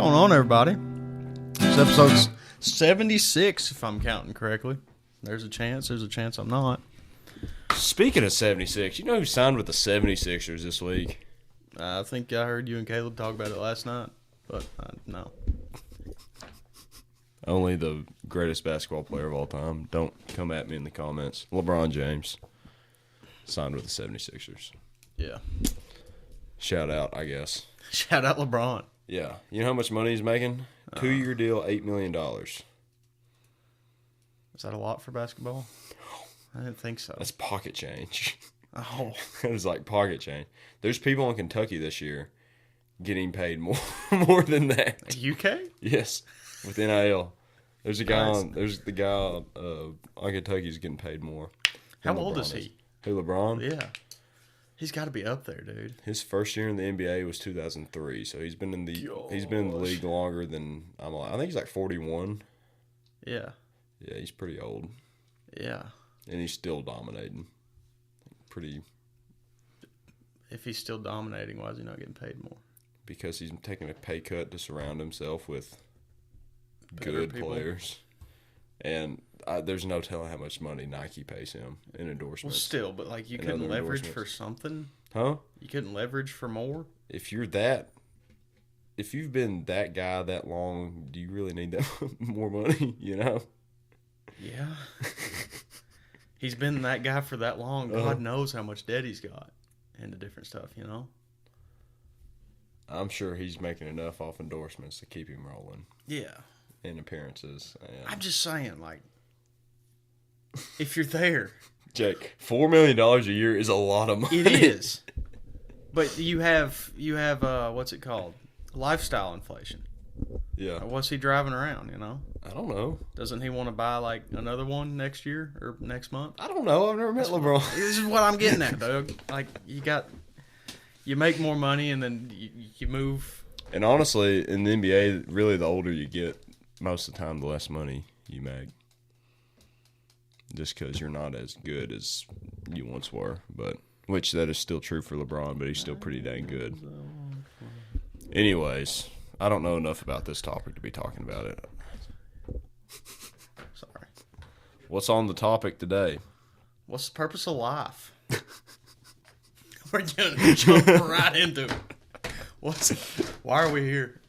going on, everybody? This episode's 76, if I'm counting correctly. There's a chance I'm not. Speaking of 76, you know who signed with the 76ers this week? I think I heard you and Caleb talk about it last night, but no. Only the greatest basketball player of all time. Don't come at me in the comments. LeBron James signed with the 76ers. Yeah. Shout out, I guess. Shout out LeBron. Yeah. You know how much money he's making? 2-year deal, $8 million. Is that a lot for basketball? I didn't think so. That's pocket change. Oh. That is like pocket change. There's people in Kentucky this year getting paid more than that. UK? Yes, with NIL. There's a guy on. There's the guy on Kentucky's getting paid more. How old is he? Who, LeBron? Yeah, he's got to be up there, dude. His first year in the NBA was 2003, so he's been in the league longer than I'm. I think he's like 41. Yeah. Yeah, he's pretty old. Yeah. And he's still dominating. Pretty. If he's still dominating, why is he not getting paid more? Because he's taking a pay cut to surround himself with better good people. players. And there's no telling how much money Nike pays him in endorsements. Well, still, but like you couldn't leverage for something? Huh? You couldn't leverage for more? If you've been that guy that long, do you really need that more money, you know? Yeah. He's been that guy for that long. God knows how much debt he's got into different stuff, you know? I'm sure he's making enough off endorsements to keep him rolling. Yeah. In appearances. And I'm just saying, like, if you're there. Jake, $4 million a year is a lot of money. It is. But you have what's it called? Lifestyle inflation. Yeah. What's he driving around, you know? I don't know. Doesn't he want to buy, like, another one next year or next month? I don't know. I've never met LeBron. This is what I'm getting at, Doug. Like, you make more money and then you move. And honestly, in the NBA, really the older you get, most of the time the less money you make. Just because you're not as good as you once were. Which that is still true for LeBron, but he's still pretty dang good. Anyways, I don't know enough about this topic to be talking about it. Sorry. What's on the topic today? What's the purpose of life? We're going to jump right into it. Why are we here?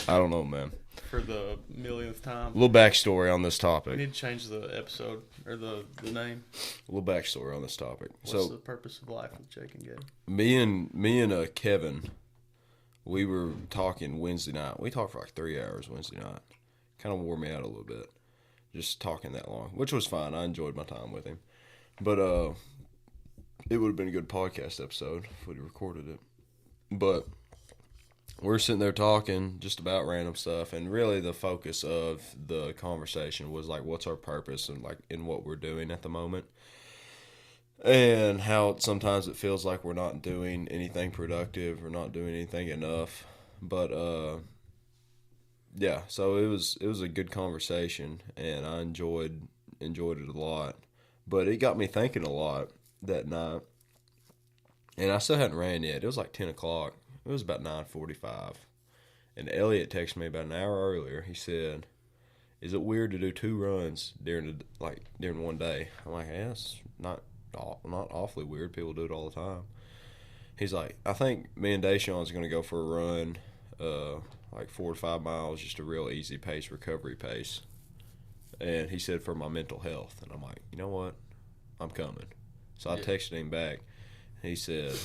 I don't know, man. For the millionth time. A little backstory on this topic. We need to change the episode, or the name. A little backstory on this topic. What's the purpose of life with Jake and Gabe? Me and Kevin, we were talking Wednesday night. We talked for like 3 hours Wednesday night. Kind of wore me out a little bit, just talking that long, which was fine. I enjoyed my time with him. But it would have been a good podcast episode if we'd recorded it. But we're sitting there talking just about random stuff, and really the focus of the conversation was like, what's our purpose and like in what we're doing at the moment, and how sometimes it feels like we're not doing anything productive or not doing anything enough. But yeah, so it was a good conversation, and I enjoyed it a lot. But it got me thinking a lot that night, and I still hadn't ran yet. It was like 10 o'clock. It was about 9:45, and Elliot texted me about an hour earlier. He said, "Is it weird to do 2 runs during one day?" I'm like, "Yeah, it's not awfully weird. People do it all the time." He's like, "I think me and Deshaun's going to go for a run, like 4 to 5 miles, just a real easy pace, recovery pace." And he said, "For my mental health." And I'm like, "You know what? I'm coming." So I texted him back. He said,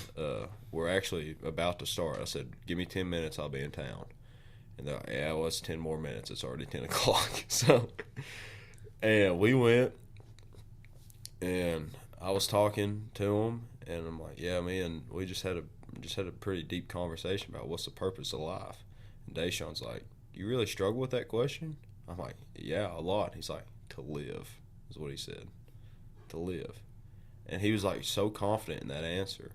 "We're actually about to start." I said, "Give me 10 minutes, I'll be in town." And they're like, "Yeah, well, it's 10 more minutes. It's already 10 o'clock. So, and we went, and I was talking to him, and I'm like, "Yeah, man, we just had a pretty deep conversation about what's the purpose of life." And Deshaun's like, "You really struggle with that question?" I'm like, "Yeah, a lot." He's like, "To live," is what he said. To live. And he was like so confident in that answer.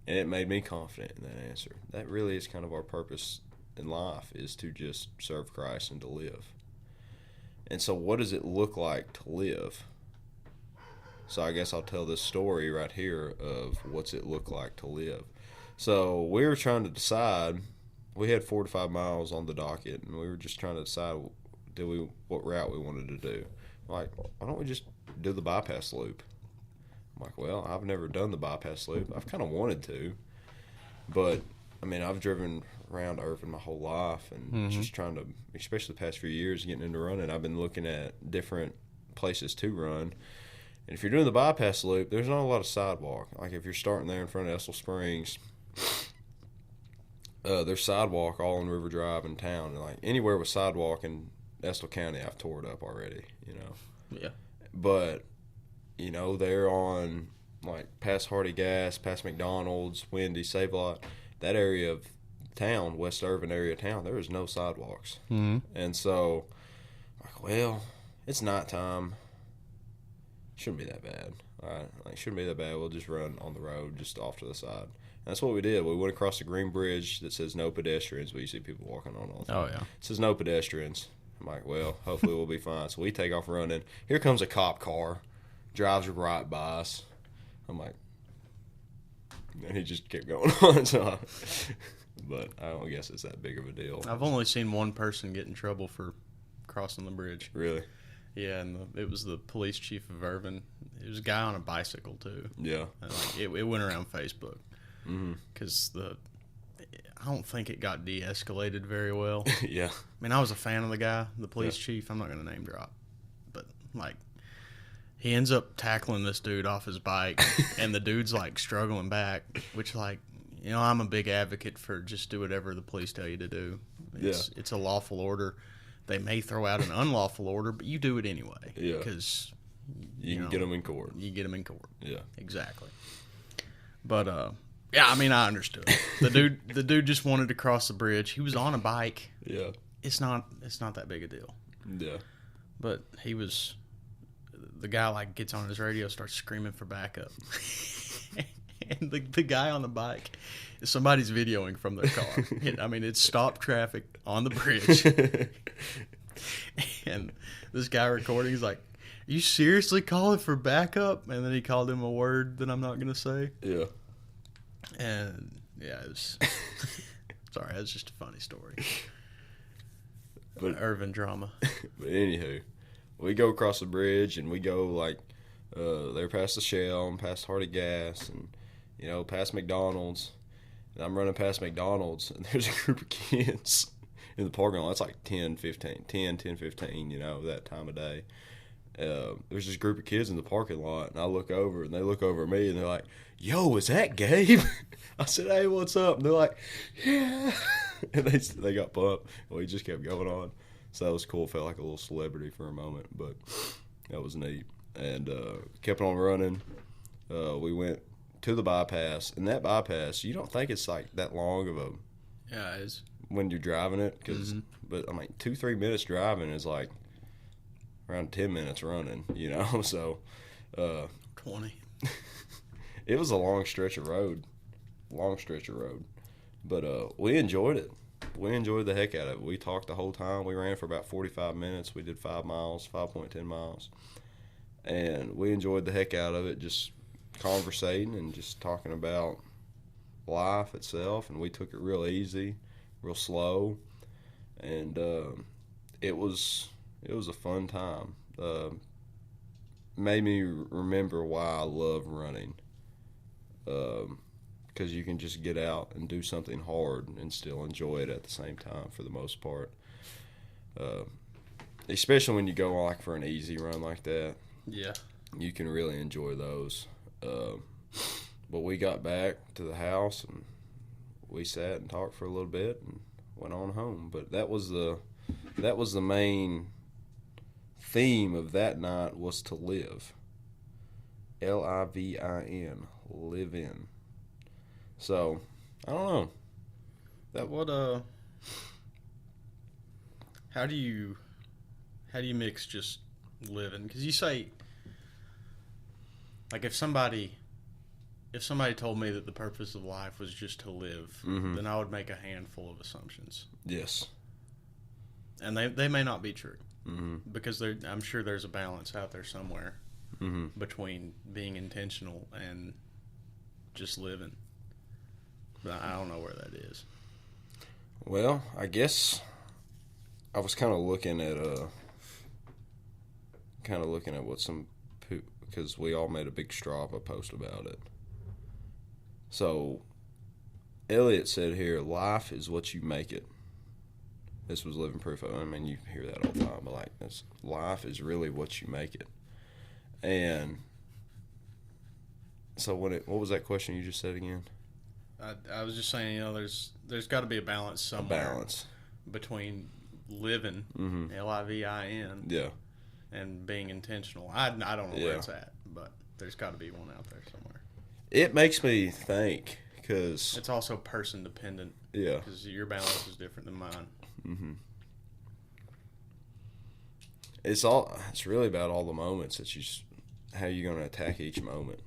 And it made me confident in that answer. That really is kind of our purpose in life, is to just serve Christ and to live. And so what does it look like to live? So I guess I'll tell this story right here of what's it look like to live. So we were trying to decide we had 4 to 5 miles on the docket, and we were just trying to decide what route we wanted to do. Like, why don't we just do the bypass loop? I'm like, well, I've never done the bypass loop. I've kind of wanted to, but I mean, I've driven around Irvin my whole life, and just trying to, especially the past few years, getting into running, I've been looking at different places to run. And if you're doing the bypass loop, there's not a lot of sidewalk. Like if you're starting there in front of Estill Springs, there's sidewalk all on River Drive in town. And like anywhere with sidewalk in Estill County, I've tore it up already, you know. Yeah. But, you know, they're on like past Hardy Gas, past McDonald's, Wendy, Save-A-Lot, that area of town, West Irvin area of town, there is no sidewalks. And so, like, well, it's nighttime. Shouldn't be that bad. All right, like, shouldn't be that bad. We'll just run on the road, just off to the side. And that's what we did. We went across the green bridge that says no pedestrians. We see people walking on all the time. Oh, yeah. It says no pedestrians. I'm like, well, hopefully we'll be fine. So we take off running. Here comes a cop car, drives right by us. I'm like, and he just kept going on. So, but I don't guess it's that big of a deal. I've only seen one person get in trouble for crossing the bridge. Really? Yeah, and it was the police chief of Irvin. It was a guy on a bicycle too. Yeah. And like it went around Facebook because I don't think it got de-escalated very well. Yeah. I mean, I was a fan of the guy, the police chief. I'm not going to name drop, but like he ends up tackling this dude off his bike, and the dude's like struggling back. Which, like, you know, I'm a big advocate for just do whatever the police tell you to do. It's a lawful order. They may throw out an unlawful order, but you do it anyway. Yeah. Because you can get them in court. You get them in court. Yeah. Exactly. But yeah, I mean, I understood. The dude just wanted to cross the bridge. He was on a bike. Yeah. It's not that big a deal. Yeah. But the guy like gets on his radio, starts screaming for backup. And the guy on the bike, somebody's videoing from their car. I mean, it stopped traffic on the bridge. And this guy recording is like, "Are you seriously calling for backup?" And then he called him a word that I'm not going to say. Yeah. And yeah, it was sorry, that was just a funny story. But Irvin drama. But anywho, we go across the bridge and we go like they're past the Shell and past Hardy Gas and, you know, past McDonald's. And I'm running past McDonald's and there's a group of kids in the parking lot. It's like 10, 15, you know, that time of day. There's this group of kids in the parking lot, and I look over, and they look over at me, and they're like, "Yo, is that Gabe?" I said, "Hey, what's up?" And they're like, "Yeah." And they got pumped. Well, he just kept going on. So that was cool. Felt like a little celebrity for a moment, but that was neat. And kept on running. We went to the bypass, and that bypass, you don't think it's like that long of a... Yeah, it is. When you're driving it, but I mean, 2-3 minutes driving is like around 10 minutes running, you know. So 20. It was a long stretch of road, but we enjoyed it. We enjoyed the heck out of it. We talked the whole time. We ran for about 45 minutes. We did 5 miles, 5.10 miles, and we enjoyed the heck out of it. Just conversating and just talking about life itself, and we took it real easy, real slow, and it was a fun time. Made me remember why I love running, because you can just get out and do something hard and still enjoy it at the same time for the most part, especially when you go like for an easy run like that. Yeah, you can really enjoy those. But we got back to the house and we sat and talked for a little bit and went on home. But that was the main theme of that night, was to live. Livin, live in. So I don't know. How do you mix just living? Because you say, like, if somebody told me that the purpose of life was just to live, then I would make a handful of assumptions. Yes. And they may not be true, because I'm sure there's a balance out there somewhere between being intentional and just living. But I don't know where that is. Well, I guess I was kind of looking at what some, because we all made a big Strava post about it. So Elliot said here, life is what you make it. This was living proof of. I mean, you hear that all the time, but like, life is really what you make it. And so what was that question you just said again? I was just saying, there's got to be a balance somewhere. Between living, Livin, yeah, and being intentional. I don't know where it's at, but there's got to be one out there somewhere. It makes me think, because it's also person dependent. Yeah, because your balance is different than mine. Mm-hmm. It's really about all the moments that how you're going to attack each moment,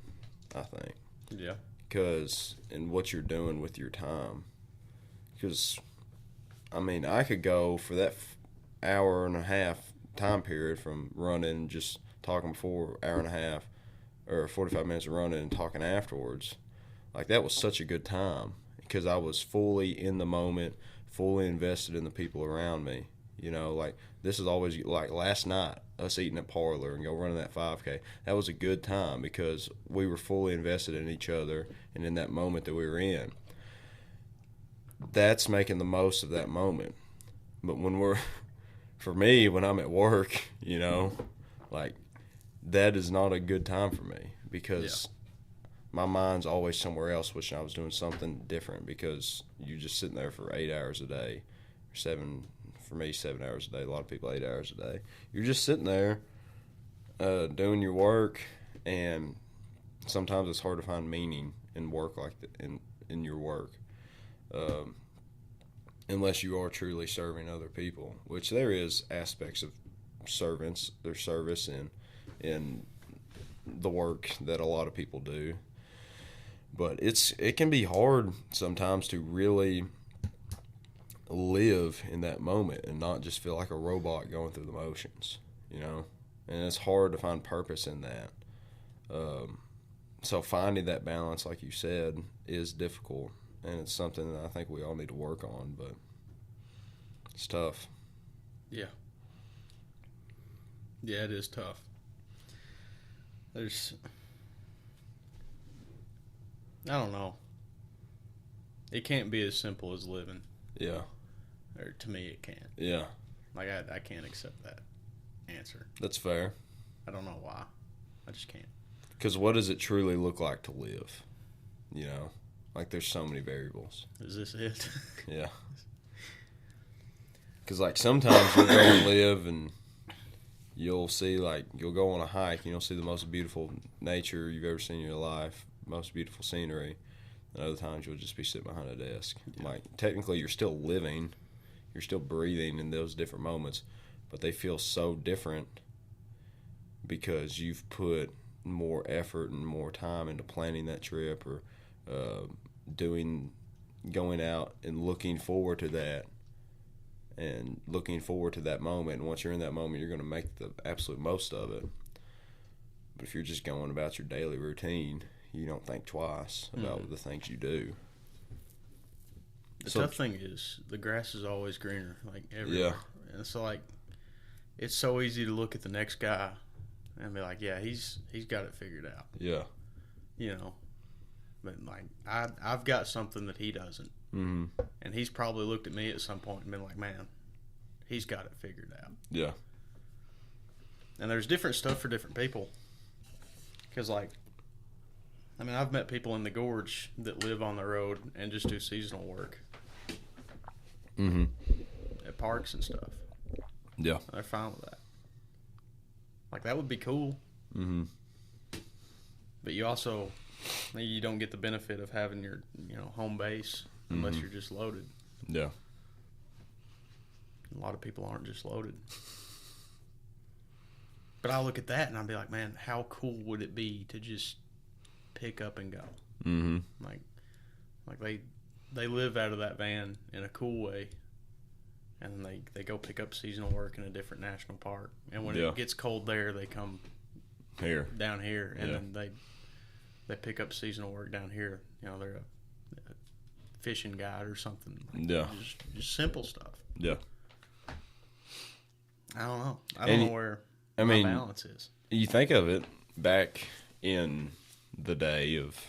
I think. Yeah. Because, and what you're doing with your time. Because, I mean, I could go for that hour and a half time period from running, just talking before, hour and a half, or 45 minutes of running and talking afterwards. Like, that was such a good time. Because I was fully in the moment, fully invested in the people around me. You know, like, this is always, like, last night, us eating at Parlor and go running that 5K, that was a good time because we were fully invested in each other and in that moment that we were in. That's making the most of that moment. But for me, when I'm at work, you know, like, that is not a good time for me because my mind's always somewhere else wishing I was doing something different, because you're just sitting there for 8 hours a day, for me, 7 hours a day. A lot of people 8 hours a day. You're just sitting there doing your work, and sometimes it's hard to find meaning in work in your work, unless you are truly serving other people. Which there is aspects of there's service in the work that a lot of people do, but it can be hard sometimes to really live in that moment and not just feel like a robot going through the motions, you know? And it's hard to find purpose in that. So finding that balance, like you said, is difficult, and it's something that I think we all need to work on, but it's tough. Yeah. Yeah, it is tough. I don't know. It can't be as simple as living. Yeah. Or to me, it can't. Yeah. Like, I can't accept that answer. That's fair. I don't know why. I just can't. Because what does it truly look like to live? You know? Like, there's so many variables. Is this it? Yeah. Because, like, sometimes you'll go and live and you'll see, like, you'll go on a hike and you'll see the most beautiful nature you've ever seen in your life, most beautiful scenery. And other times you'll just be sitting behind a desk. Yeah. Like, technically you're still living, you're still breathing in those different moments, but they feel so different because you've put more effort and more time into planning that trip, or going out and looking forward to that, and looking forward to that moment. And once you're in that moment, you're going to make the absolute most of it. But if you're just going about your daily routine, you don't think twice about the things you do. The tough thing is the grass is always greener, like everywhere. Yeah. And so, like, it's so easy to look at the next guy and be like, yeah, he's got it figured out. Yeah. You know, but like I've got something that he doesn't. Mm-hmm. And he's probably looked at me at some point and been like, man, he's got it figured out. Yeah. And there's different stuff for different people. Because, like, I mean, I've met people in the gorge that live on the road and just do seasonal work. Mm-hmm. At parks and stuff. Yeah. They're fine with that. Like, that would be cool. Mm-hmm. But you also, you don't get the benefit of having your, home base unless you're just loaded. Yeah. A lot of people aren't just loaded. But I look at that and I'd be like, man, how cool would it be to just pick up and go? Mm-hmm. Like they live out of that van in a cool way, and then they go pick up seasonal work in a different national park. And when it gets cold there, they come down here, and then they pick up seasonal work down here. They're a fishing guide or something. Yeah. Just simple stuff. Yeah. I don't know. I don't know where my balance is. You think of it back in the day of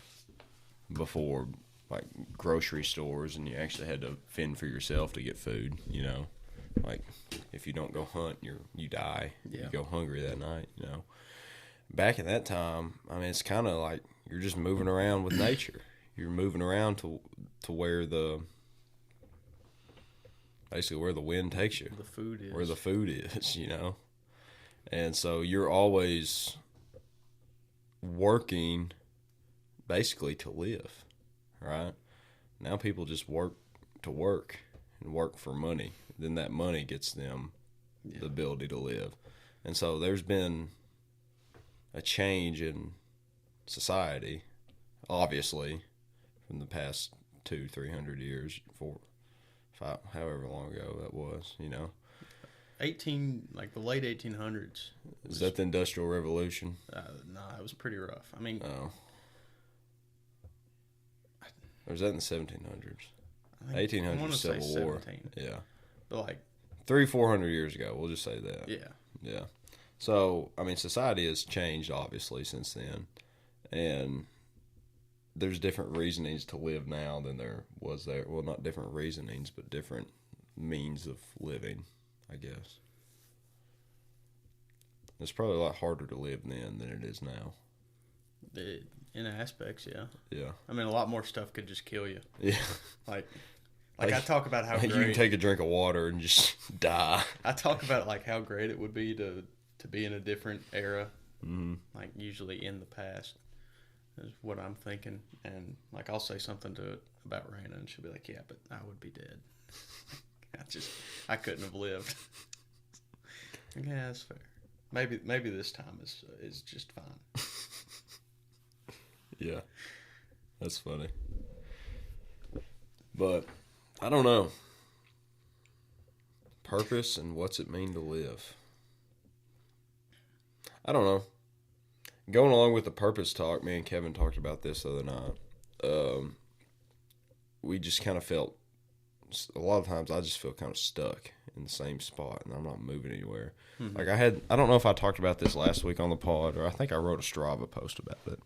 before, like, grocery stores, and you actually had to fend for yourself to get food, you know. Like, if you don't go hunt, you die. Yeah. You go hungry that night, you know. Back in that time, I mean, it's kind of like you're just moving around with nature. You're moving around to where basically where the wind takes you. The food is. Where the food is, you know. And so you're always working basically to live, right? Now people just work to work and work for money. Then that money gets them the ability to live. And so there's been a change in society, obviously, from the past 200-300 years, 400, 500, however long ago that was, you know. Like the late 1800s. Is that the Industrial Revolution? No, it was pretty rough. I mean, or was that in the 1700s? 1800s Civil War. Yeah. But like 300-400 years ago, we'll just say that. Yeah. Yeah. So, I mean, society has changed, obviously, since then. And there's different reasonings to live now than there was there. Well, not different reasonings, but different means of living, I guess. It's probably a lot harder to live then than it is now. In aspects, yeah. Yeah. I mean, a lot more stuff could just kill you. Yeah. Like I talk about how great... You can take a drink of water and just die. I talk about like how great it would be to be in a different era. Mm-hmm. Like usually in the past is what I'm thinking. And like I'll say something to it about Raina and she'll be like, yeah, but I would be dead. I couldn't have lived. Yeah, that's fair. Maybe this time is just fine. Yeah, that's funny. But I don't know. Purpose and what's it mean to live? I don't know. Going along with the purpose talk, me and Kevin talked about this the other night. We just kind of felt, a lot of times I just feel kind of stuck in the same spot and I'm not moving anywhere. Mm-hmm. Like I don't know if I talked about this last week on the pod or I think I wrote a Strava post about it.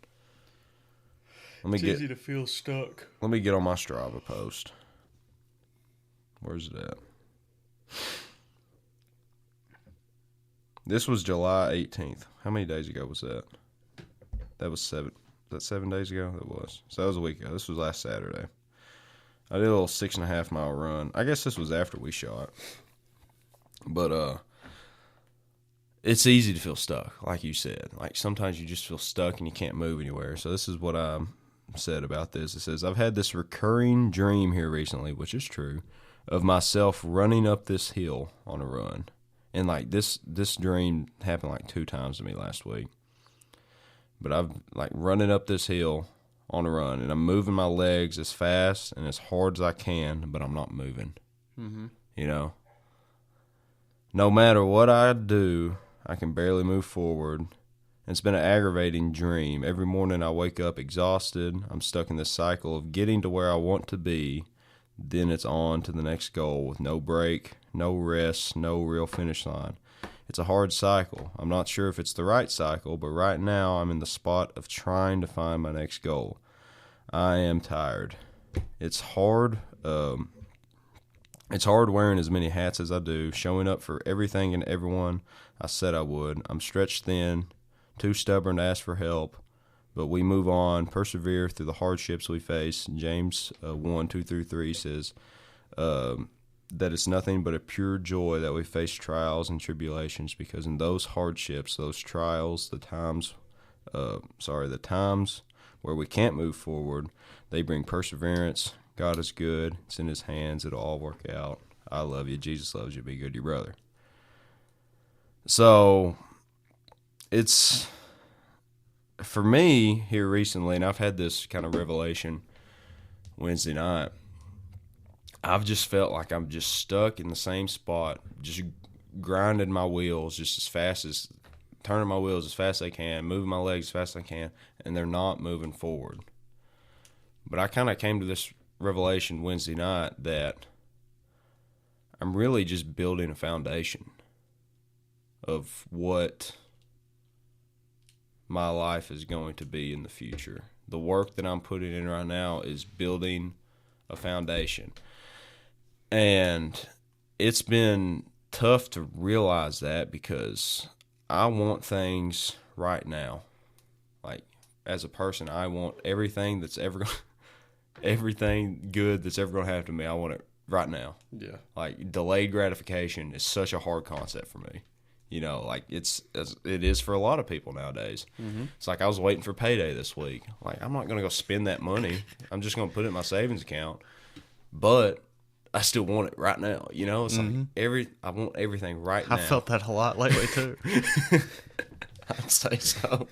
Easy to feel stuck. Let me get on my Strava post. Where's it at? This was July 18th. How many days ago was that? That was 7. Was that 7 days ago? That was. So that was a week ago. This was last Saturday. I did a little 6.5 mile run. I guess this was after we shot. But it's easy to feel stuck, like you said. Like sometimes you just feel stuck and you can't move anywhere. So this is what I said about this. It says, I've had this recurring dream here recently, which is true, of myself running up this hill on a run. And like this dream happened like 2 times to me last week. But I've like running up this hill on a run, and I'm moving my legs as fast and as hard as I can, but I'm not moving. Mm-hmm. You know? No matter what I do, I can barely move forward. It's been an aggravating dream. Every morning I wake up exhausted. I'm stuck in this cycle of getting to where I want to be. Then it's on to the next goal with no break, no rest, no real finish line. It's a hard cycle. I'm not sure if it's the right cycle, but right now I'm in the spot of trying to find my next goal. I am tired. It's hard. It's hard wearing as many hats as I do, showing up for everything and everyone I said I would. I'm stretched thin, too stubborn to ask for help, but we move on, persevere through the hardships we face. James 1:2-3 says that it's nothing but a pure joy that we face trials and tribulations, because in those hardships, those trials, the times where we can't move forward, they bring perseverance. God is good. It's in his hands. It'll all work out. I love you. Jesus loves you. Be good to your brother. So it's, for me here recently, and I've had this kind of revelation Wednesday night, I've just felt like I'm just stuck in the same spot, just grinding my wheels just as fast as, turning my wheels as fast as I can, moving my legs as fast as I can, and they're not moving forward. But I kind of came to this revelation Wednesday night that I'm really just building a foundation of what my life is going to be in the future. The work that I'm putting in right now is building a foundation. And it's been tough to realize that because I want things right now. Like, as a person, I want everything that's ever everything good that's ever going to happen to me. I want it right now. Yeah. Like, delayed gratification is such a hard concept for me. You know, like it is for a lot of people nowadays. Mm-hmm. It's like I was waiting for payday this week. Like, I'm not going to go spend that money. I'm just going to put it in my savings account. But I still want it right now. You know, it's like I want everything right now. I felt that a lot lately too. I'd say so.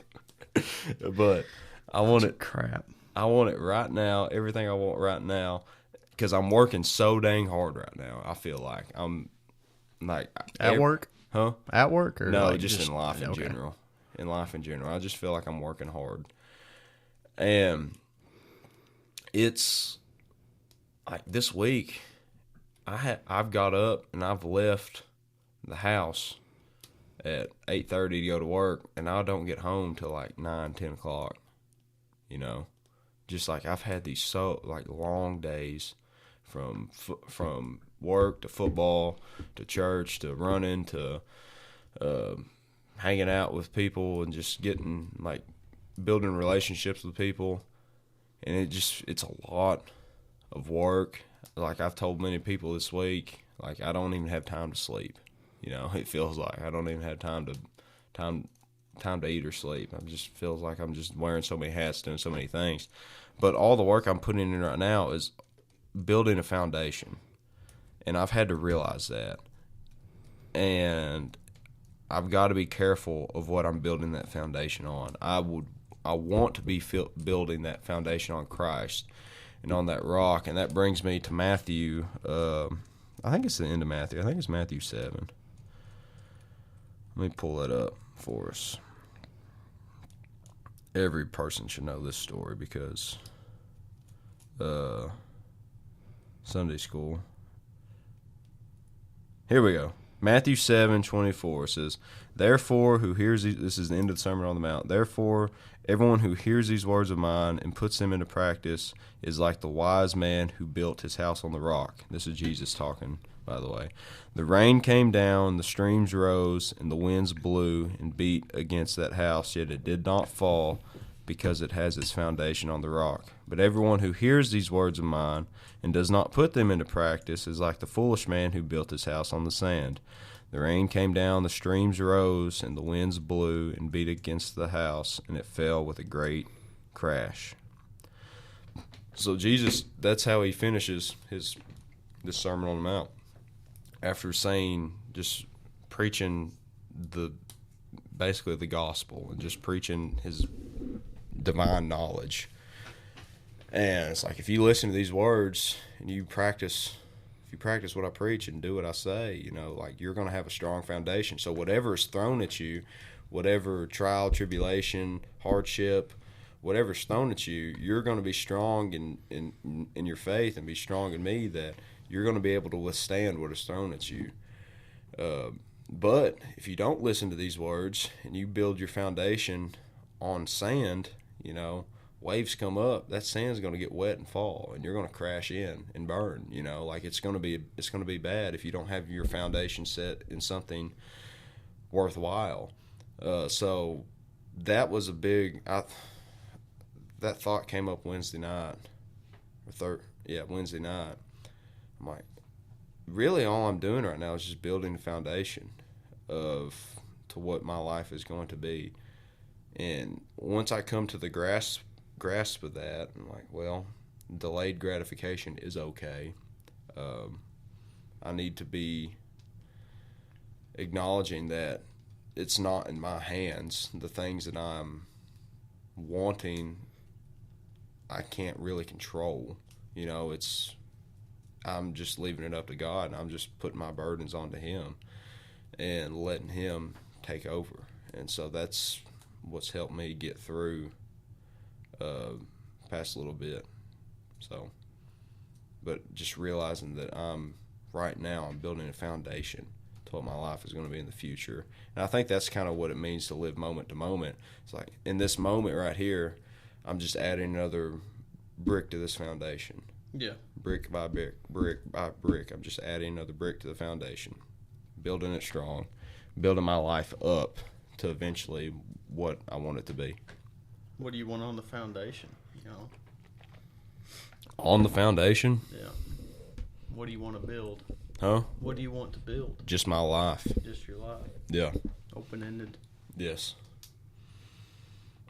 But I want it. Crap. I want it right now. Everything I want right now, because I'm working so dang hard right now. I feel like I'm like at work. Huh? At work or no? like Just in life in okay. general. In life in general, I just feel like I'm working hard, and it's like this week. I've got up and I've left the house at 8:30 to go to work, and I don't get home till like 9-10 o'clock. You know, just like I've had these so like long days from work to football to church to running to hanging out with people and just getting like building relationships with people, and it's a lot of work. Like I've told many people this week, like I don't even have time to sleep. You know, it feels like I don't even have time to eat or sleep. It just feels like I'm just wearing so many hats, doing so many things. But all the work I'm putting in right now is building a foundation, and I've had to realize that. And I've got to be careful of what I'm building that foundation on. I want to be building that foundation on Christ and on that rock, and that brings me to Matthew. I think it's the end of Matthew. I think it's Matthew 7. Let me pull that up for us. Every person should know this story because Sunday school. Here we go. Matthew 7:24 says, "Therefore, who hears these," this is the end of the Sermon on the Mount. "Therefore, everyone who hears these words of mine and puts them into practice is like the wise man who built his house on the rock." This is Jesus talking, by the way. "The rain came down, the streams rose, and the winds blew and beat against that house, yet it did not fall, because it has its foundation on the rock. But everyone who hears these words of mine and does not put them into practice is like the foolish man who built his house on the sand. The rain came down, the streams rose, and the winds blew and beat against the house, and it fell with a great crash." So Jesus, that's how he finishes this Sermon on the Mount. After saying, just preaching basically the gospel and just preaching his divine knowledge. And it's like, if you listen to these words and you practice what I preach and do what I say, you know, like you're going to have a strong foundation. So whatever is thrown at you, whatever trial, tribulation, hardship, whatever's thrown at you, you're going to be strong in your faith and be strong in me, that you're going to be able to withstand what is thrown at you. But if you don't listen to these words and you build your foundation on sand, you know, waves come up, that sand's going to get wet and fall, and you're going to crash in and burn. You know, like it's going to be bad if you don't have your foundation set in something worthwhile. So that was a big. That thought came up Wednesday night, Wednesday night. I'm like, really, all I'm doing right now is just building a foundation to what my life is going to be. And once I come to the grasp of that, I'm like, well, delayed gratification is okay. I need to be acknowledging that it's not in my hands. The things that I'm wanting, I can't really control. You know, I'm just leaving it up to God, and I'm just putting my burdens onto Him and letting Him take over. And so that's what's helped me get through past a little bit. So but just realizing that I'm building a foundation to what my life is going to be in the future. And I think that's kind of what it means to live moment to moment. It's like in this moment right here, I'm just adding another brick to this foundation. Yeah. Brick by brick, brick by brick. I'm just adding another brick to the foundation, building it strong, building my life up to eventually what I want it to be. What do you want on the foundation? On the foundation? Yeah. What do you want to build? Huh? What do you want to build? Just my life. Just your life. Yeah. Open-ended. Yes.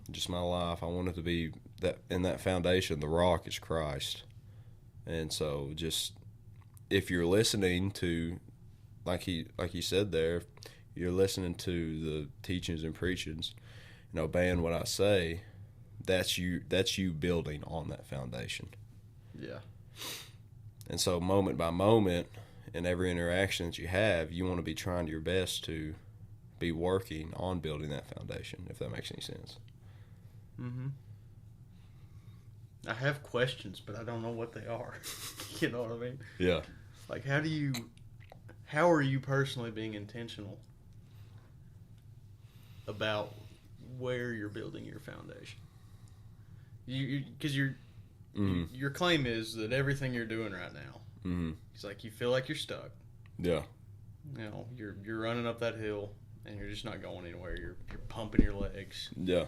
Just my life. I want it to be that in that foundation, the rock is Christ. And so just if you're listening to, like he said there, you're listening to the teachings and preachings and obeying what I say, that's you building on that foundation. Yeah. And so moment by moment, in every interaction that you have, you want to be trying your best to be working on building that foundation, if that makes any sense. Mm-hmm. I have questions, but I don't know what they are. You know what I mean? Yeah. Like, how are you personally being intentional about where you're building your foundation? Because your claim is that everything you're doing right now, it's like you feel like you're stuck. Yeah. You're running up that hill and you're just not going anywhere. You're pumping your legs. Yeah.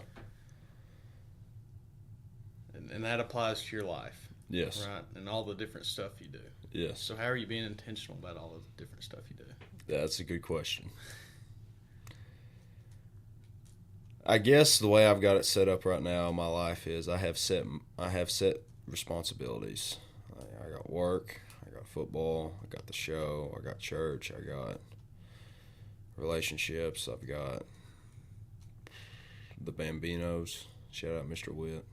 And that applies to your life. Yes. Right? And all the different stuff you do. Yes. So how are you being intentional about all the different stuff you do? That's a good question. I guess the way I've got it set up right now in my life is I have set responsibilities. I got work, I got football, I got the show, I got church, I got relationships, I've got the Bambinos. Shout out Mr. Witt.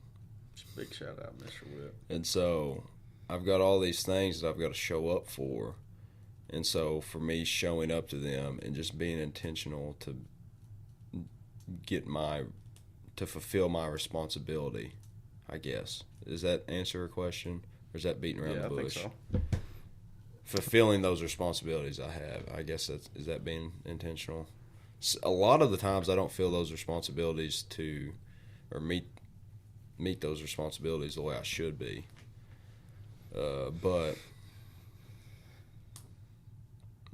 Big shout out, Mr. Witt. And so I've got all these things that I've got to show up for. And so for me, showing up to them and just being intentional to fulfill my responsibility, I guess. Does that answer a question? Or is that beating around the bush? I think so. Fulfilling those responsibilities I have, I guess is that being intentional? A lot of the times I don't feel those responsibilities or meet those responsibilities the way I should be. But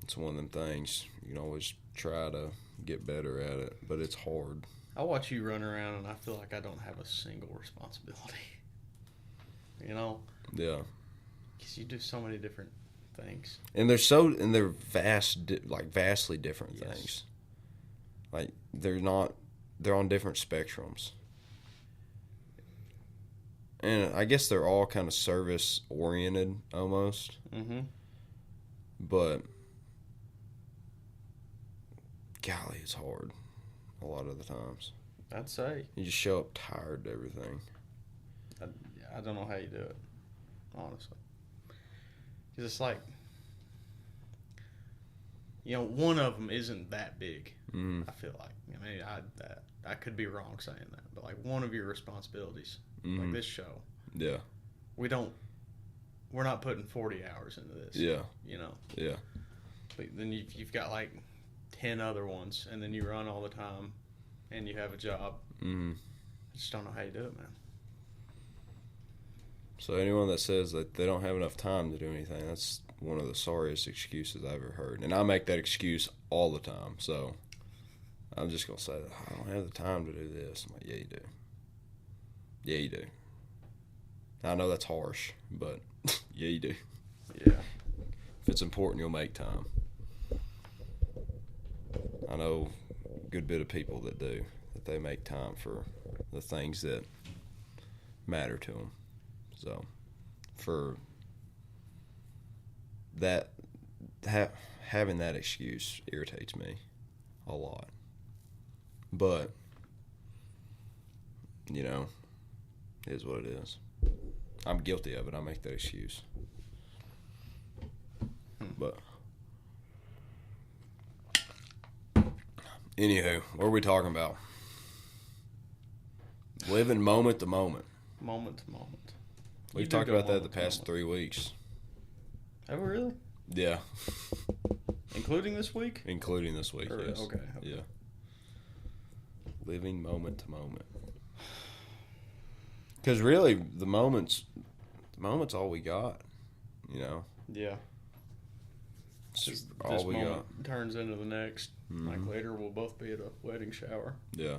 it's one of them things. You can always try to get better at it, but it's hard. I watch you run around and I feel like I don't have a single responsibility. Yeah. Because you do so many different things. And they're vastly different things. Like they're on different spectrums. And I guess they're all kind of service oriented almost. Mm-hmm. But golly, it's hard a lot of the times. I'd say. You just show up tired to everything. I don't know how you do it, honestly. Because it's like, one of them isn't that big, I feel like. I mean, I could be wrong saying that, but like one of your responsibilities, like this show. Yeah. We're not putting 40 hours into this. Yeah. Yeah. But then you've got like 10 other ones, and then you run all the time, and you have a job. I just don't know how you do it, man. So anyone that says that they don't have enough time to do anything, that's one of the sorriest excuses I've ever heard. And I make that excuse all the time. So I'm just going to say that I don't have the time to do this. I'm like, yeah, you do. Yeah, you do. I know that's harsh, but yeah, you do. Yeah. If it's important, you'll make time. I know a good bit of people that do, that they make time for the things that matter to them. So, for that, having that excuse irritates me a lot. But, it is what it is. I'm guilty of it. I make that excuse. But, anywho, what are we talking about? Living moment to moment. Moment to moment. We've talked about that the past 3 weeks. Have we really? Yeah. Including this week? Including this week, Or, yes. Okay. Yeah. Living moment to moment. Because really, the moment's all we got, you know? Yeah. It's This all we moment got. turns into the next. Mm-hmm. Like later, we'll both be at a wedding shower. Yeah.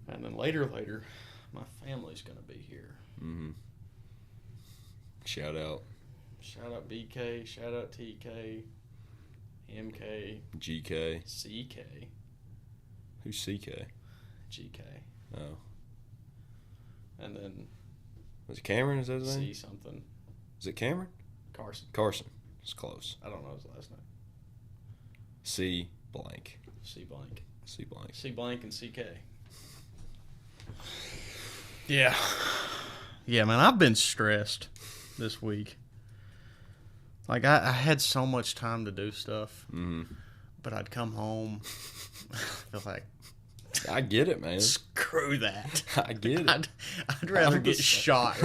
And then later, my family's going to be here. Mm-hmm. Shout out. Shout out BK, shout out TK, MK, GK. CK, Who's CK? GK. Oh. And then Was it Cameron? Is that his name? C something. Is it Cameron? Carson. Carson. It's close. I don't know his last name. C blank. C blank. C blank. C blank and CK. Yeah. Yeah, man, I've been stressed this week. Like, I had so much time to do stuff, but I'd come home, feel like, I get it, man. screw that. I get it. I'd rather get shot.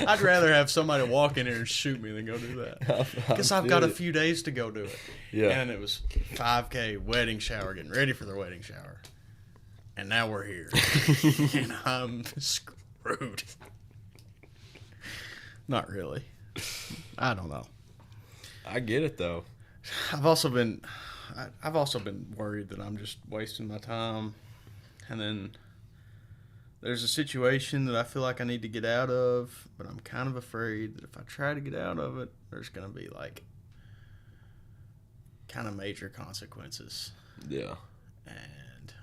I'd rather have somebody walk in here and shoot me than go do that. Because I've got a few days to go do it. Yeah. And it was 5K, wedding shower, getting ready for the wedding shower. And now we're here. And I'm screwed. Not really. I don't know. I get it, though. I've also been worried that I'm just wasting my time. And then there's a situation that I feel like I need to get out of, but I'm kind of afraid that if I try to get out of it, there's going to be like kind of major consequences. Yeah. And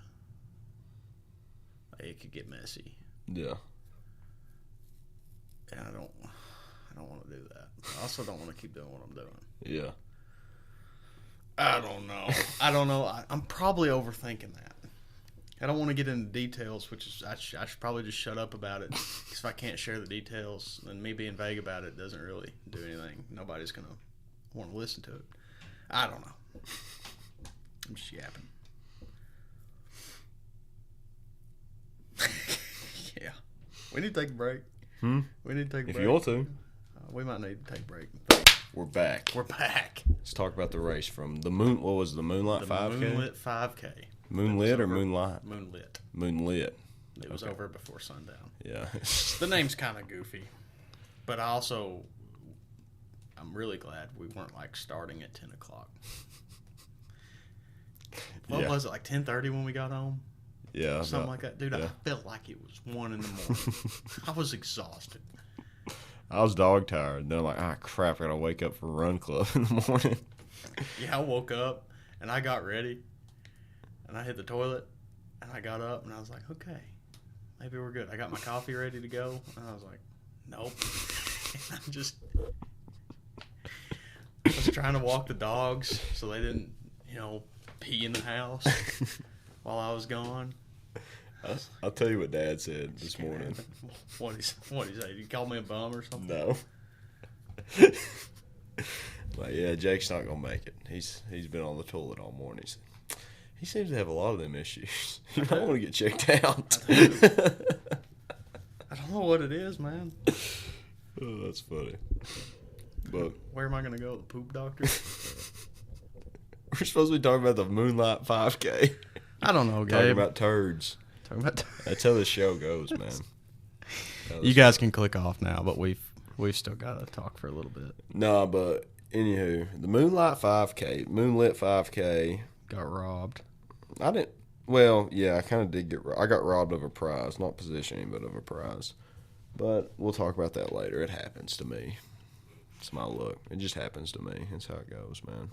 it could get messy. Yeah. And I don't want to do that. I also don't want to keep doing what I'm doing. Yeah. I don't know. I'm probably overthinking that. I don't want to get into details, which is I should probably just shut up about it. Because if I can't share the details, then me being vague about it doesn't really do anything. Nobody's going to want to listen to it. I don't know. I'm just yapping. Yeah. We need to take a break. We need to take a break. If you want to. We might need to take a break. We're back. We're back. Let's talk about the race from the What was the Moonlight 5K? Moonlit 5K. Moonlit or Moonlight? Moonlit. Moonlit. It was over before sundown. Yeah. The name's kind of goofy, but I'm really glad we weren't like starting at 10 o'clock. What was it, like 10:30 when we got home? Yeah. Something like that. Dude, yeah. I felt like it was 1 in the morning. I was exhausted. I was dog tired. Then I'm like, crap, I gotta wake up for run club in the morning. Yeah, I woke up and I got ready and I hit the toilet and I got up and I was like, okay, maybe we're good. I got my coffee ready to go and I was like, nope. I was trying to walk the dogs so they didn't, pee in the house while I was gone. I'll tell you what Dad said this morning. What he say? Did he call me a bum or something? No. Like, yeah, Jake's not gonna make it. He's been on the toilet all morning. He seems to have a lot of them issues. You might want to get checked out. I don't know what it is, man. Oh, that's funny. But where am I gonna go? The poop doctor? We're supposed to be talking about the Moonlight 5K. I don't know, Gabe. Talking about turds. That's how this show goes, man. You guys can click off now, but we've still got to talk for a little bit. No, but anywho, the Moonlit 5K got robbed. I didn't. Well, yeah, I kind of did I got robbed of a prize, not positioning, but of a prize. But we'll talk about that later. It happens to me. It's my luck. It just happens to me. That's how it goes, man.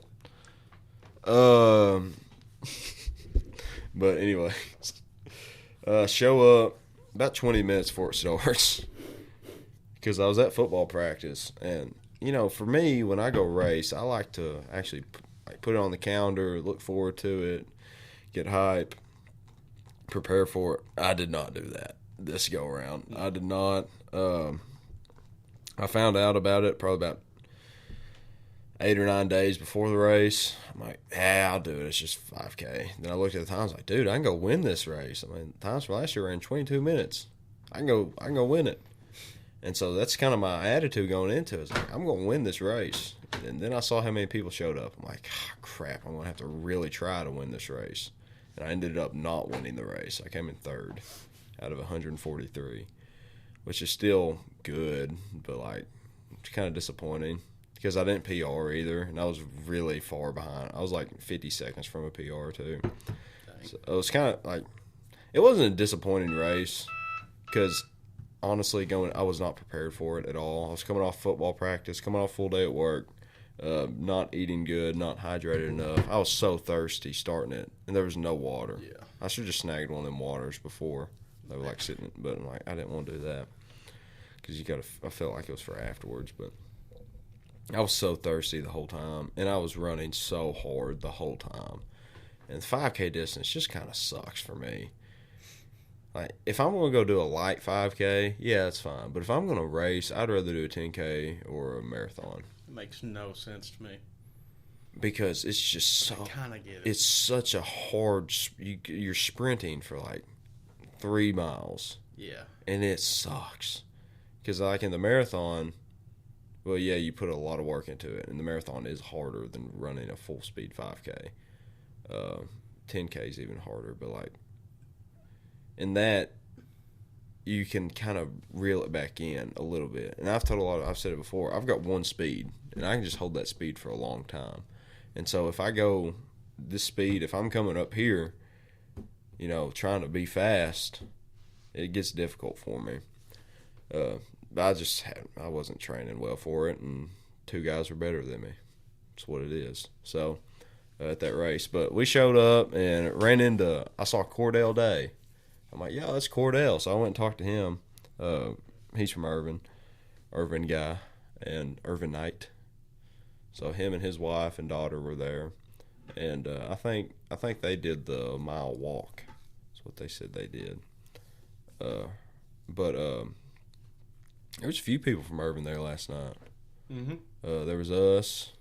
But anyway, show up about 20 minutes before it starts because I was at football practice. And, for me, when I go race, I like to actually put it on the calendar, look forward to it, get hype, prepare for it. I did not do that this go around. I did not. I found out about it probably about 8 or 9 days before the race. I'm like, I'll do it. It's just 5K. Then I looked at the times, like, dude, I can go win this race. I mean, the times for last year were in 22 minutes. I can go win it. And so that's kind of my attitude going into it. It's like, I'm going to win this race. And then I saw how many people showed up. I'm like, oh, crap, I'm going to have to really try to win this race. And I ended up not winning the race. I came in third out of 143, which is still good, but, like, it's kind of disappointing because I didn't PR either, and I was really far behind. I was, like, 50 seconds from a PR, too. So it was kind of, like, it wasn't a disappointing race because, honestly, I was not prepared for it at all. I was coming off football practice, coming off full day at work, not eating good, not hydrated enough. I was so thirsty starting it, and there was no water. Yeah. I should have just snagged one of them waters before. They were like sitting, but I'm like, I didn't want to do that because I felt like it was for afterwards. But I was so thirsty the whole time, and I was running so hard the whole time. And the 5K distance just kind of sucks for me. Like, if I'm going to go do a light 5K, yeah, that's fine. But if I'm going to race, I'd rather do a 10K or a marathon. It makes no sense to me. Because it's just so... I kind of get it. It's such a hard... You're sprinting for, like, 3 miles. Yeah. And it sucks. Because, like, in the marathon, well, yeah, you put a lot of work into it. And the marathon is harder than running a full-speed 5K. 10K is even harder. But, like, in that, you can kind of reel it back in a little bit. And I've said it before, I've got one speed. And I can just hold that speed for a long time. And so if I go this speed, if I'm coming up here, you know, trying to be fast, it gets difficult for me. I wasn't training well for it, and 2 guys were better than me. That's what it is. So, at that race. But we showed up and I saw Cordell Day. I'm like, yeah, that's Cordell. So I went and talked to him. He's from Irvin guy, and Irvin Knight. So him and his wife and daughter were there. And I think they did the mile walk. That's what they said they did. But there was a few people from Irvin there last night. Mm-hmm. There was us.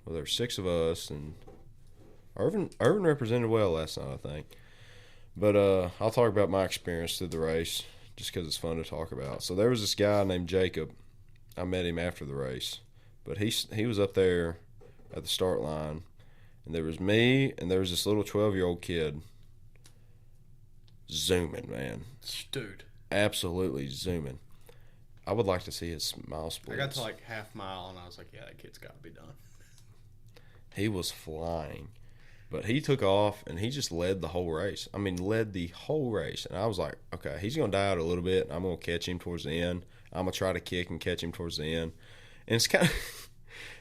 Well, there were 6 of us, and Irvin represented well last night, I think. But I'll talk about my experience through the race just because it's fun to talk about. So there was this guy named Jacob. I met him after the race. But he was up there at the start line. And there was me, and there was this little 12-year-old kid zooming, man. Dude. Absolutely zooming. I would like to see his mile splits. I got to like half mile, and I was like, yeah, that kid's got to be done. He was flying. But he took off, and he just led the whole race. I mean, led the whole race. And I was like, okay, he's going to die out a little bit. I'm going to catch him towards the end. I'm going to try to kick and catch him towards the end. And it's kind of...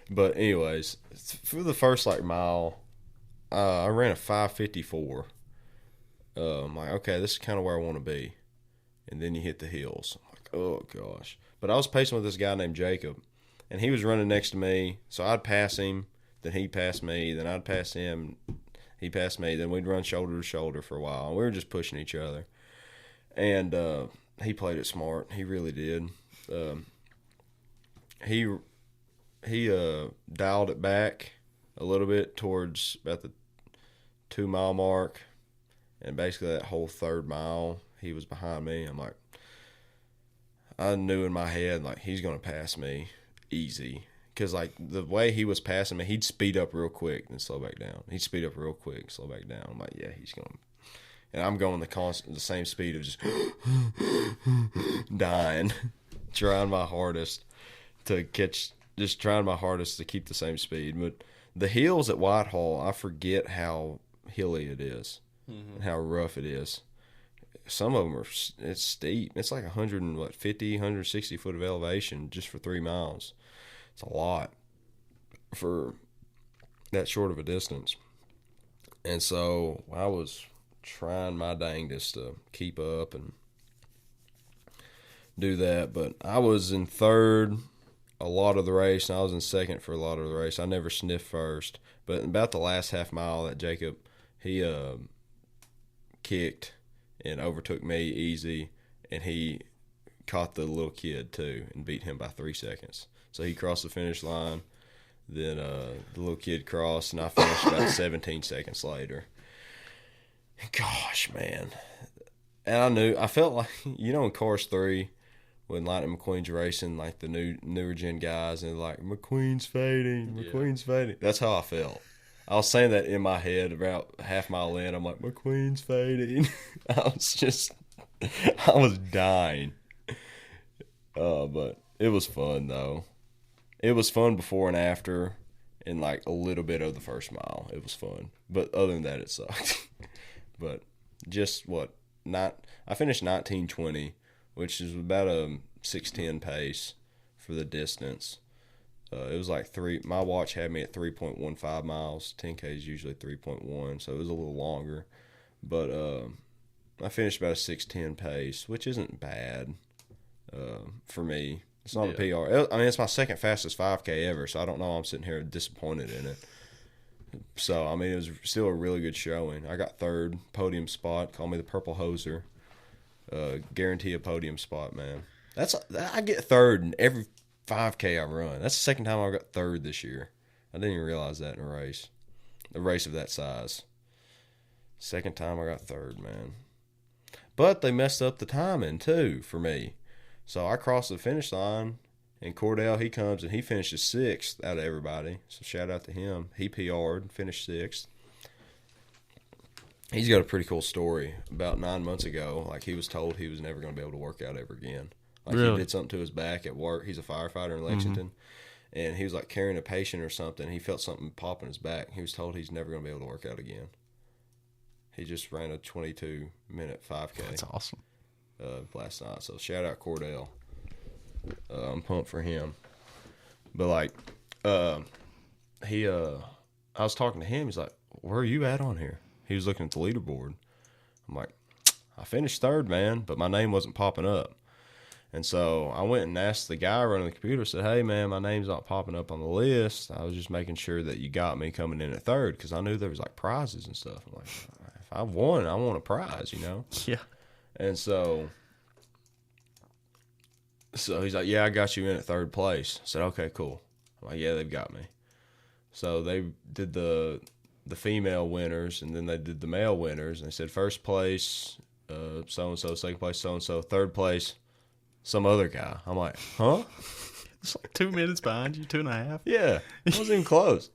But anyways, for the first, like, mile, I ran a 5:54. I'm like, okay, this is kind of where I want to be. And then you hit the hills. I'm like, oh, gosh. But I was pacing with this guy named Jacob, and he was running next to me. So I'd pass him, then he'd pass me, then I'd pass him, he'd pass me. Then we'd run shoulder to shoulder for a while. We were just pushing each other. And he played it smart. He really did. He dialed it back a little bit towards about the 2 mile mark. And basically that whole 3rd mile, he was behind me. I'm like, I knew in my head, like, he's going to pass me easy. Because, like, the way he was passing me, he'd speed up real quick and slow back down. He'd speed up real quick, slow back down. I'm like, yeah, he's going to. And I'm going the same speed of just dying, trying my hardest to keep the same speed. But the hills at Whitehall, I forget how hilly it is and how rough it is. Some of them it's steep. It's like 160 foot of elevation just for 3 miles. It's a lot for that short of a distance. And so I was trying my dangest to keep up and do that. But I was in 3rd a lot of the race, and I was in 2nd for a lot of the race. I never sniffed first. But about the last half mile, that Jacob, he kicked and overtook me easy, and he caught the little kid too and beat him by 3 seconds. So he crossed the finish line. Then the little kid crossed, and I finished about 17 seconds later. Gosh, man. And I felt like, in Course 3, when Lightning McQueen's racing, like the newer gen guys, and like McQueen's fading, McQueen's fading. That's how I felt. I was saying that in my head about half mile in. I'm like, McQueen's fading. I was dying. But it was fun though. It was fun before and after, and like a little bit of the first mile. It was fun, but other than that, it sucked. But just I finished 19:20, which is about a 6:10 pace for the distance. It was like my watch had me at 3.15 miles. 10K is usually 3.1, so it was a little longer. But I finished about a 6:10 pace, which isn't bad for me. It's not a PR. I mean, it's my second fastest 5K ever, so I don't know. I'm sitting here disappointed in it. So, I mean, it was still a really good showing. I got third, podium spot. Call me the Purple Hoser. Guarantee a podium spot, man. I get third in every 5K I run. That's the second time I got third this year. I didn't even realize that in a race of that size. Second time I got third, man. But they messed up the timing too for me. So I crossed the finish line, and Cordell, he comes and he finishes sixth out of everybody. So shout out to him. He PR'd, finished sixth. He's got a pretty cool story. About 9 months ago, like he was told he was never going to be able to work out ever again. Like really? He did something to his back at work. He's a firefighter in Lexington. And he was like carrying a patient or something. He felt something pop in his back. He was told he's never going to be able to work out again. He just ran a 22-minute 5K. That's awesome. Last night. So shout out Cordell. I'm pumped for him. But like, I was talking to him. He's like, "Where are you at on here?" He was looking at the leaderboard. I'm like, "I finished third, man, but my name wasn't popping up." And so I went and asked the guy running the computer, said, "Hey, man, my name's not popping up on the list. I was just making sure that you got me coming in at third because I knew there was like prizes and stuff." I'm like, if I won, I want a prize, you know? Yeah. And so he's like, "Yeah, I got you in at third place." I said, "Okay, cool." I'm like, "Yeah, they've got me." So they did the female winners, and then they did the male winners. And they said, first place, so-and-so, second place, so-and-so, third place, some other guy. I'm like, huh? It's like 2 minutes behind you, 2.5. Yeah, it wasn't even close.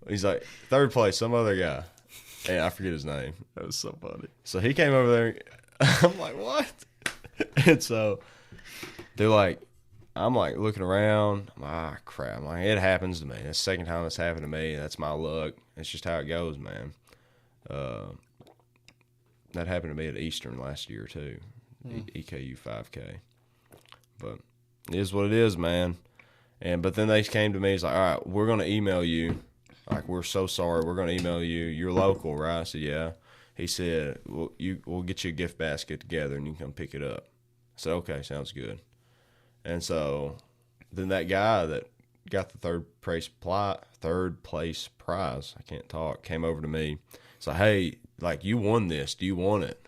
He's like, third place, some other guy. And I forget his name. That was so funny. So he came over there. I'm like, what? And so they're like, I'm like looking around. I'm like, crap. I'm like, it happens to me. That's the second time it's happened to me. That's my luck. It's just how it goes, man. That happened to me at Eastern last year too. EKU 5K. But it is what it is, man. But then they came to me. He's like, all right, we're going to email you. Like, we're so sorry. We're going to email you. You're local, right? I said, yeah. He said, we'll get you a gift basket together and you can come pick it up. I said, okay, sounds good. And so then that guy that got the third place prize, I can't talk, came over to me. It's like, hey, like, you won this. Do you want it?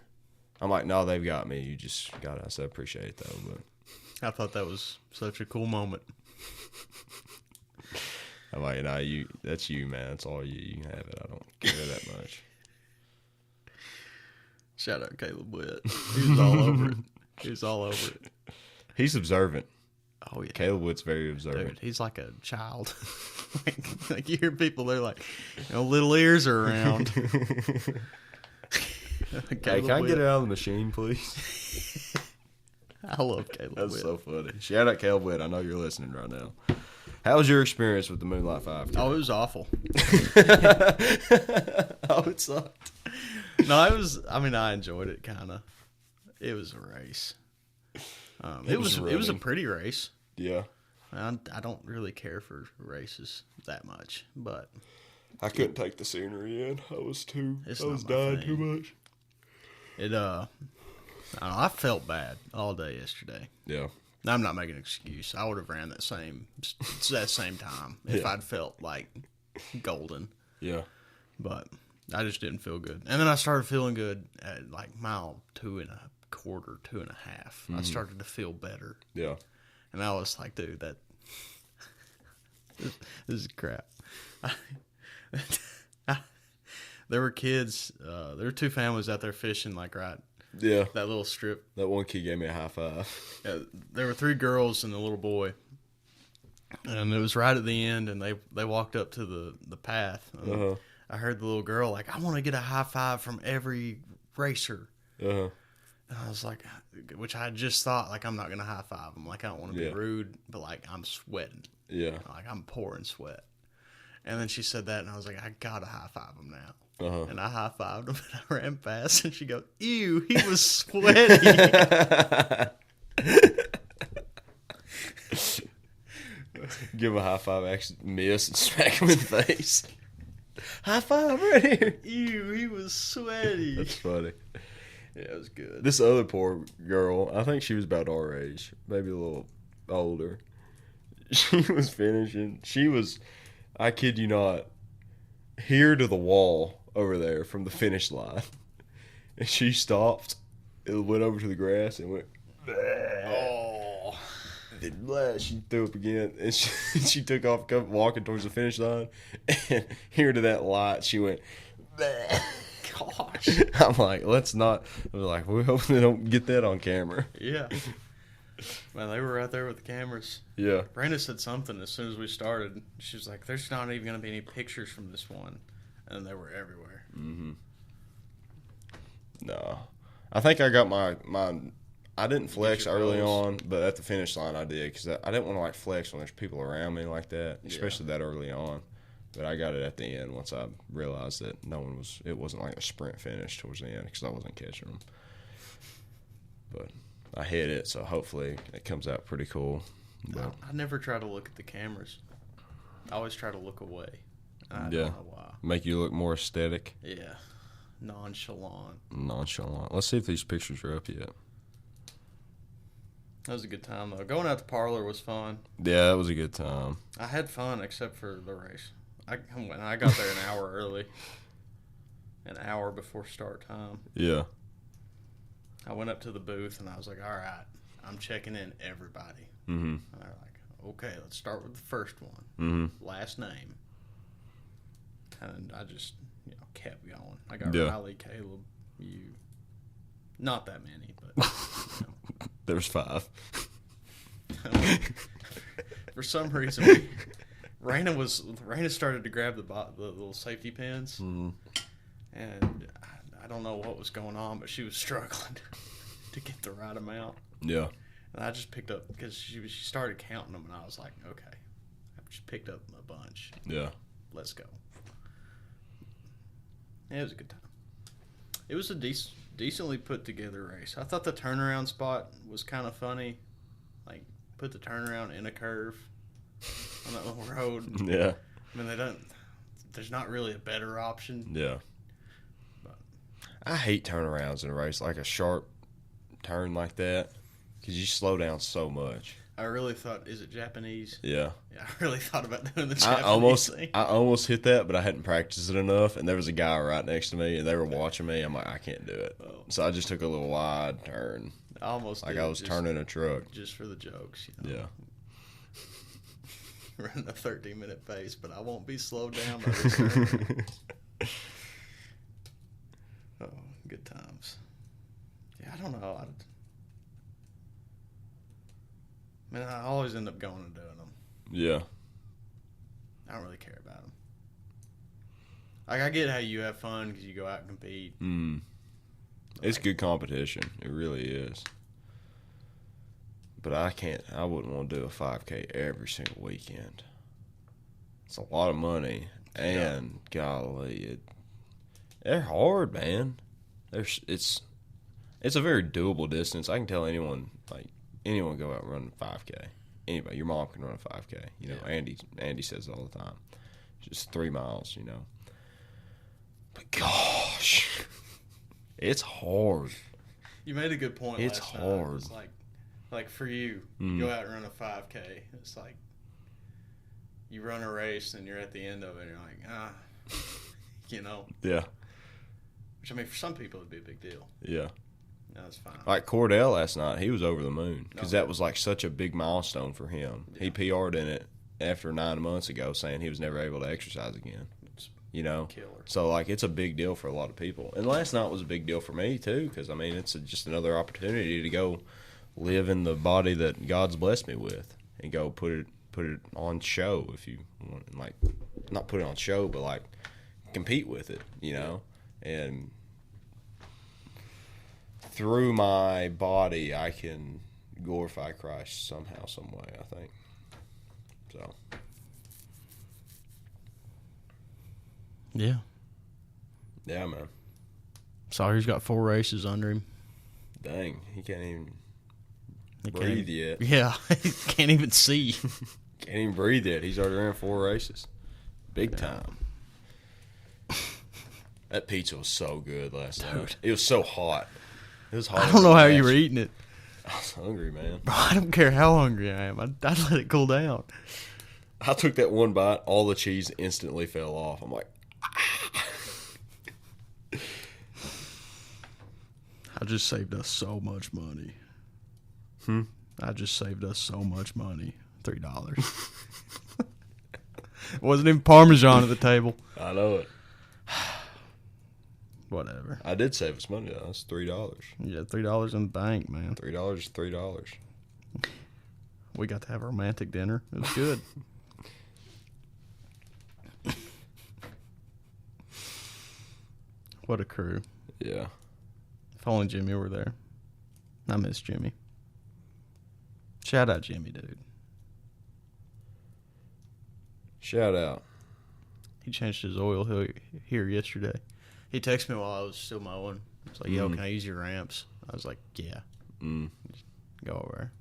I'm like, no, they've got me. You just got it. I said, I appreciate it, though. But I thought that was such a cool moment. I'm like, nah, that's you, man. That's all you. You can have it. I don't care that much. Shout out Caleb Witt. He was all over it. He was all over it. He's observant. Oh, yeah. Caleb Witt's very observant. Dude, he's like a child. like you hear people, they're like, little ears are around. Hey, can I get it out of the machine, please? I love Caleb Witt. That's so funny. Shout out Caleb Witt. I know you're listening right now. How was your experience with the Moonlight 5K? Oh, it was awful. Oh, it sucked. No, it was. I mean, I enjoyed it kind of. It was a race. It was a pretty race. Yeah. I don't really care for races that much, but I couldn't take the scenery in. I was It's dying too much. I felt bad all day yesterday. Yeah. I'm not making an excuse. I would have ran that same time if I'd felt like golden. Yeah. But I just didn't feel good. And then I started feeling good at like mile 2.25, 2.5. I started to feel better. Yeah. And I was like, dude, this is crap. There were kids, there were two families out there fishing like right Yeah. That little strip. That one kid gave me a high five. Yeah, there were 3 girls and a little boy. And it was right at the end, and they walked up to the path. And I heard the little girl like, I want to get a high five from every racer. And I was like, which I just thought, like, I'm not going to high five them. Like, I don't want to be rude, but, like, I'm sweating. Yeah. Like, I'm pouring sweat. And then she said that, and I was like, I got to high five him now. And I high fived him, and I ran past, and she goes, ew, he was sweaty. Give him a high five, actually miss, and smack him in the face. High five right here. Ew, he was sweaty. That's funny. Yeah, it was good. This other poor girl, I think she was about our age, maybe a little older. She was finishing. She was, I kid you not, here to the wall over there from the finish line. And she stopped, it went over to the grass and went, oh. And blah, she threw up again. And she took off walking towards the finish line. And here to that light, she went, blah. Gosh. I'm like, let's not. We're like, we hope they don't get that on camera. Yeah. Man, they were right there with the cameras. Yeah. Brenda said something as soon as we started. She was like, there's not even going to be any pictures from this one. And they were everywhere. No. I think I got my I didn't flex early goals? on, but at the finish line I did because I didn't want to, like, flex when there's people around me like that, especially that early on. But I got it at the end once I realized that it wasn't like a sprint finish towards the end because I wasn't catching them. But I hit it, so hopefully it comes out pretty cool. But I never try to look at the cameras. I always try to look away. I don't know why. Make you look more aesthetic. Yeah. Nonchalant. Let's see if these pictures are up yet. That was a good time, though. Going out to Parlor was fun. Yeah, that was a good time. I had fun, except for the race. I got there an hour early. An hour before start time. Yeah. I went up to the booth, and I was like, all right, I'm checking in everybody. And they're like, okay, let's start with the first one. Last name. And I just, kept going. I got Riley, Caleb, you. Not that many, but, There's 5. For some reason, Raina started to grab the little safety pins, and I don't know what was going on, but she was struggling to get the right amount. Yeah. And I just picked up, because she started counting them, and I was like, okay, I've just picked up a bunch. Yeah. Let's go. Yeah, it was a good time. It was a decently put together race. I thought the turnaround spot was kind of funny. Like, put the turnaround in a curve on that little road. Yeah. I mean, there's not really a better option. Yeah. But I hate turnarounds in a race, like a sharp turn like that, because you slow down so much. I really thought, is it Japanese? Yeah. Yeah, I really thought about doing the Japanese thing. I almost hit that, but I hadn't practiced it enough, and there was a guy right next to me, and they were watching me. I'm like, I can't do it. Oh. So I just took a little wide turn. I almost like I was turning a truck. Just for the jokes, Yeah. Running a 13-minute pace, but I won't be slowed down by this turn. Oh, good times. Yeah, I don't know. I always end up going and doing them. Yeah. I don't really care about them. Like, I get how you have fun because you go out and compete. It's good competition. It really is. But I wouldn't want to do a 5K every single weekend. It's a lot of money. And, golly, they're hard, man. It's a very doable distance. I can tell anyone go out and run a 5K. Anybody, your mom can run a 5K. Andy says it all the time. Just 3 miles, But gosh, it's hard. You made a good point. It's last night. hard. It's like for you, you go out and run a 5K. It's like you run a race and you're at the end of it and you're like, Yeah. Which, I mean, for some people it'd be a big deal. Yeah. That's fine. Like Cordell last night, he was over the moon because that was like such a big milestone for him. Yeah. He PR'd in it after 9 months ago, saying he was never able to exercise again. It's you know. Killer. So like it's a big deal for a lot of people. And last night was a big deal for me too, because I mean it's just another opportunity to go live in the body that God's blessed me with, and go put it on show, if you want, like not put it on show, but like compete with it, you know. And through my body, I can glorify Christ somehow, some way, I think. So. Yeah. Yeah, man. Sawyer's got 4 races under him. Dang, he can't even breathe yet. Yeah, he can't even see. Can't even breathe yet. He's already ran 4 races. Big time. That pizza was so good last night. It was so hot. It was hot. I don't know how you were eating it. I was hungry, man. Bro, I don't care how hungry I am. I'd let it cool down. I took that one bite. All the cheese instantly fell off. I'm like, I just saved us so much money. I just saved us so much money. $3. Wasn't even Parmesan at the table. I know it. Whatever. I did save us money, though. That's $3. Yeah, $3 in the bank, man. $3 is $3. We got to have a romantic dinner. It was good. What a crew. Yeah. If only Jimmy were there. I miss Jimmy. Shout out Jimmy, dude. Shout out. He changed his oil here yesterday. He texted me while I was still mowing. He was like, yo, can I use your ramps? I was like, yeah. Just go over there.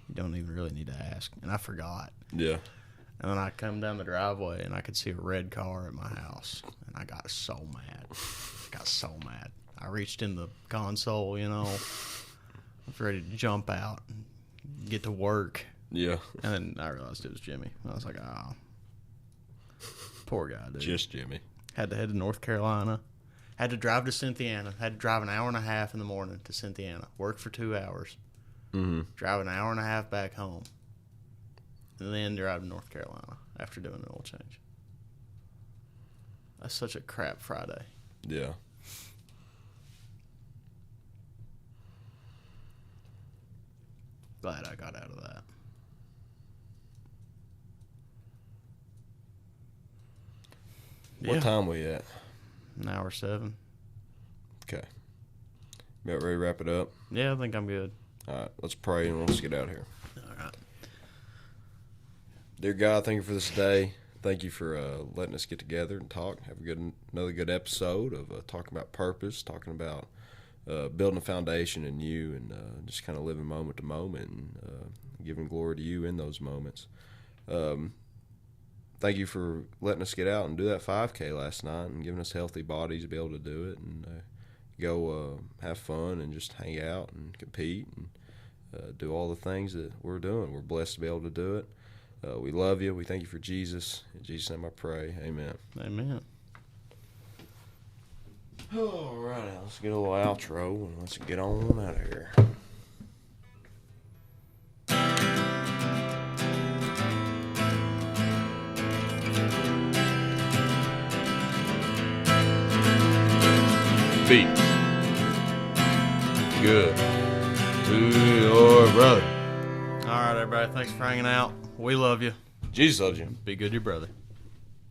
You don't even really need to ask. And I forgot. Yeah. And then I come down the driveway, and I could see a red car at my house. And I got so mad. I reached in the console, you know. I was ready to jump out and get to work. Yeah. And then I realized it was Jimmy. I was like, oh. Poor guy, dude. Just Jimmy. Had to head to North Carolina. Had to drive to Cynthiana. Had to drive an hour and a half in the morning to Cynthiana. Work for 2 hours. Drive an hour and a half back home. And then drive to North Carolina after doing an oil change. That's such a crap Friday. Yeah. Glad I got out of that. What time we at? 1:07. Okay. About ready to wrap it up? Yeah, I think I'm good. All right. Let's pray and let's get out of here. All right. Dear God, thank you for this day. Thank you for letting us get together and talk. Have another good episode of talking about purpose, talking about building a foundation in you, and just kind of living moment to moment and giving glory to you in those moments. Thank you for letting us get out and do that 5K last night and giving us healthy bodies to be able to do it and go have fun and just hang out and compete and do all the things that we're doing. We're blessed to be able to do it. We love you. We thank you for Jesus. In Jesus' name I pray. Amen. Amen. All right, let's get a little outro and let's get on out of here. Be good to your brother. All right, everybody. Thanks for hanging out. We love you. Jesus loves you. Be good to your brother.